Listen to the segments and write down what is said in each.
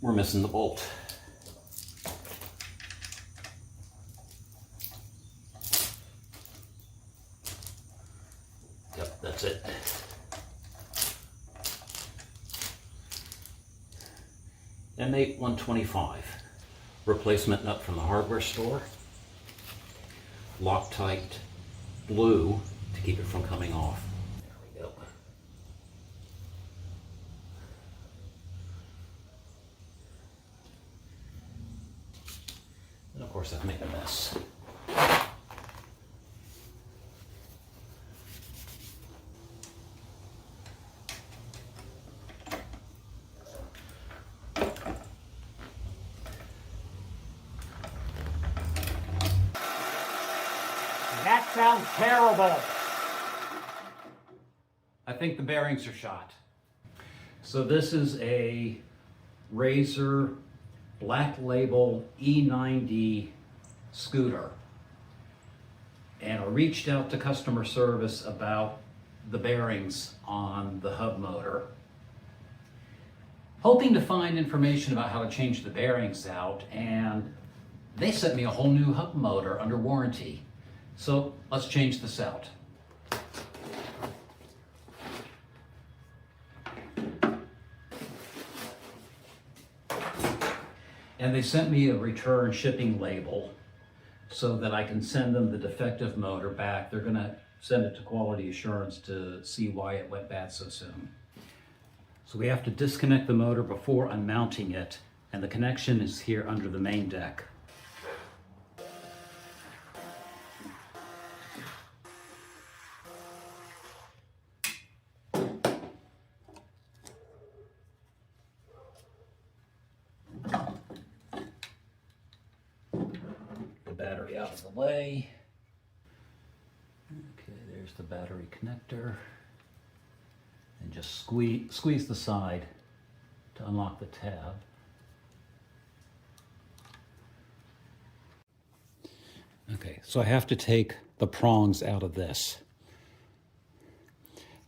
we're missing the bolt. Yep, that's it. M8-125, replacement nut from the hardware store. Loctite blue to keep it from coming off. There we go. And of course I've made a mess. That sounds terrible. I think the bearings are shot. So this is a Razor Black Label E90 scooter. And I reached out to customer service about the bearings on the hub motor, hoping to find information about how to change the bearings out, and they sent me a whole new hub motor under warranty. So let's change this out. And they sent me a return shipping label so that I can send them the defective motor back. They're gonna send it to quality assurance to see why it went bad so soon. So we have to disconnect the motor before unmounting it, and the connection is here under the main deck. Battery out of the way. Okay, there's the battery connector. And just squeeze the side to unlock the tab. Okay, so I have to take the prongs out of this.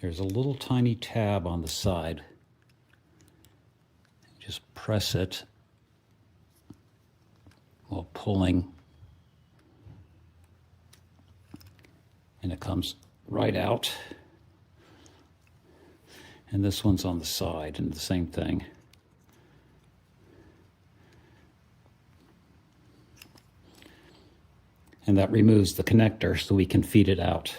There's a little tiny tab on the side. Just press it while pulling, and it comes right out. And this one's on the side, and the same thing. And that removes the connector so we can feed it out.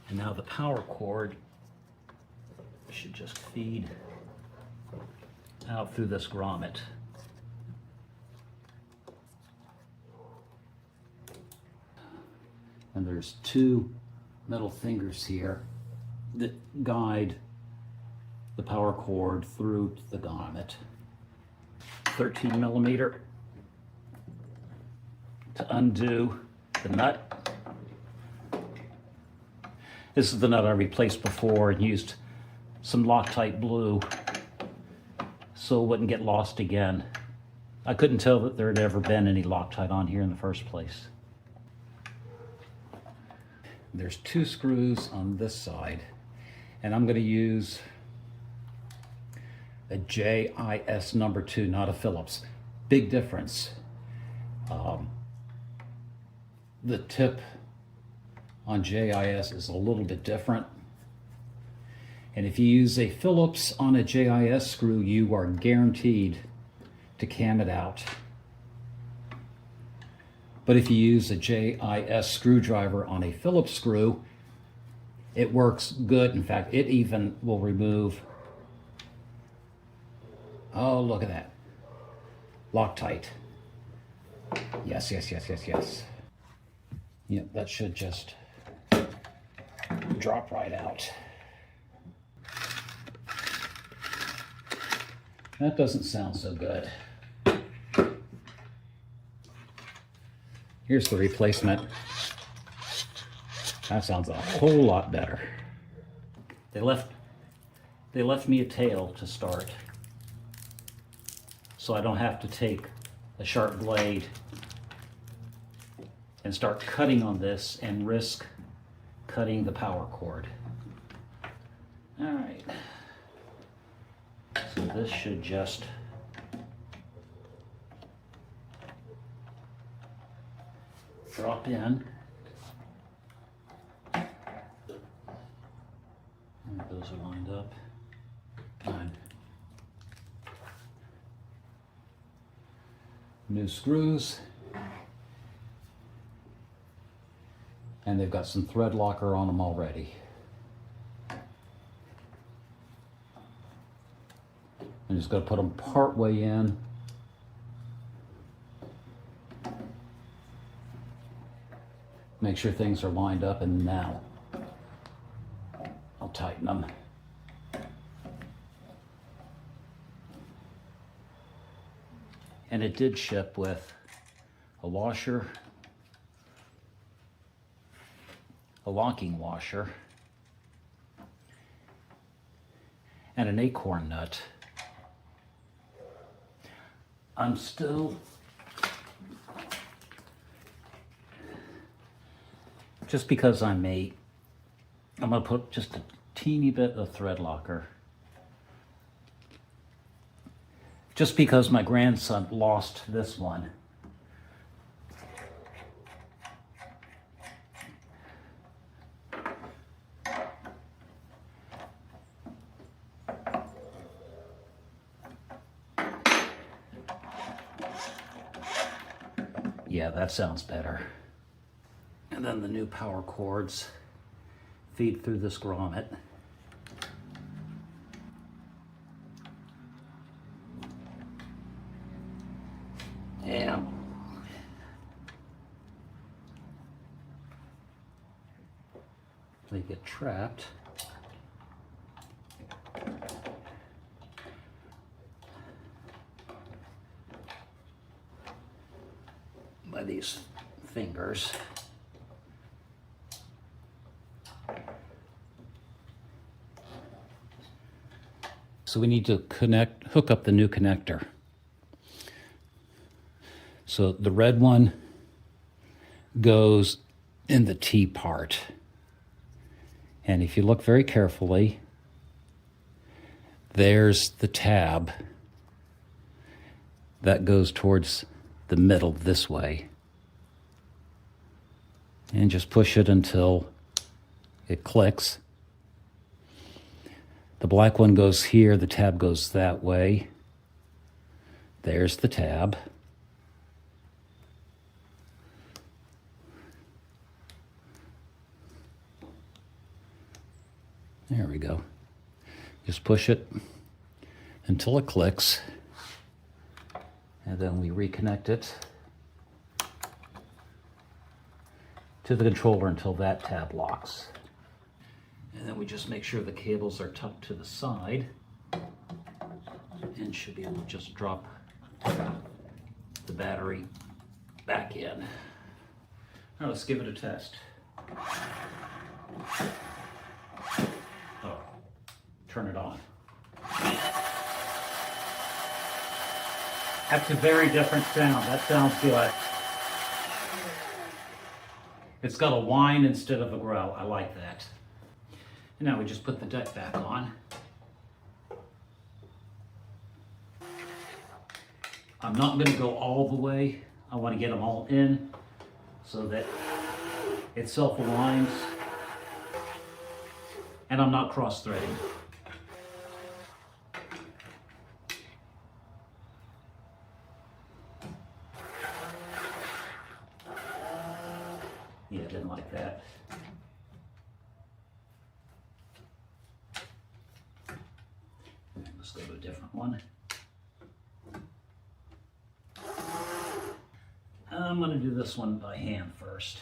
And now the power cord should just feed out through this grommet. And there's two metal fingers here that guide the power cord through the grommet. 13 millimeter to undo the nut. This is the nut I replaced before and used some Loctite blue so it wouldn't get lost again. I couldn't tell that there had ever been any Loctite on here in the first place. There's two screws on this side, and I'm going to use a JIS number 2, not a Phillips. Big difference. The tip on JIS is a little bit different. And if you use a Phillips on a JIS screw, you are guaranteed to cam it out. But if you use a JIS screwdriver on a Phillips screw, it works good. In fact, it even will remove, oh, look at that, Loctite. Yes, yes, yes, yes, yes. Yeah, that should just drop right out. That doesn't sound so good. Here's the replacement. That sounds a whole lot better. They left me a tail to start, so I don't have to take a sharp blade and start cutting on this and risk cutting the power cord. All right. So this should just drop in. And those are lined up. Fine. New screws. And they've got some thread locker on them already. I'm just going to put them part way in. Make sure things are lined up, and now I'll tighten them. And it did ship with a washer, a locking washer, and an acorn nut. I'm still just because I'm gonna put just a teeny bit of thread locker. Just because my grandson lost this one. Yeah, that sounds better. And then the new power cords feed through this grommet. And they get trapped. By these fingers. So we need to hook up the new connector. So the red one goes in the T part. And if you look very carefully, there's the tab that goes towards the middle this way. And just push it until it clicks. The black one goes here, the tab goes that way. There's the tab. There we go. Just push it until it clicks. And then we reconnect it to the controller until that tab locks. And then we just make sure the cables are tucked to the side and should be able to just drop the battery back in. Now let's give it a test. Oh, turn it on. That's a very different sound. That sounds good. It's got a whine instead of a growl. I like that. And now we just put the deck back on. I'm not going to go all the way. I want to get them all in so that it self-aligns and I'm not cross-threading. Yeah, didn't like that. Let's go to a different one. I'm going to do this one by hand first.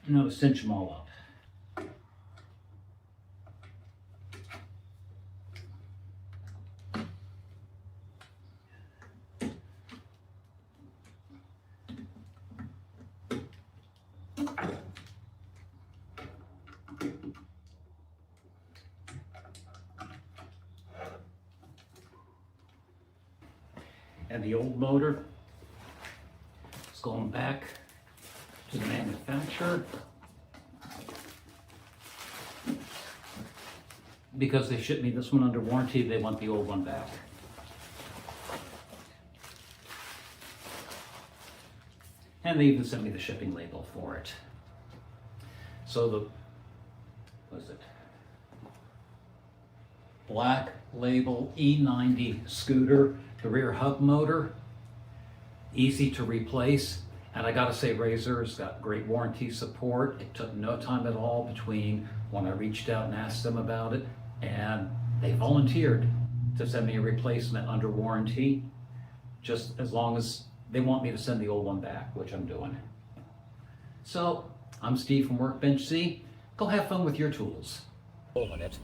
No, cinch them all up. And the old motor is going back to the manufacturer because they shipped me this one under warranty. They want the old one back. And they even sent me the shipping label for it. So the, what is it? Black label E90 scooter, the rear hub motor, easy to replace. And I gotta say, Razor's got great warranty support. It took no time at all between when I reached out and asked them about it, and they volunteered to send me a replacement under warranty, just as long as they want me to send the old one back, which I'm doing. So, I'm Steve from Workbench-Z. Go have fun with your tools. Hold it.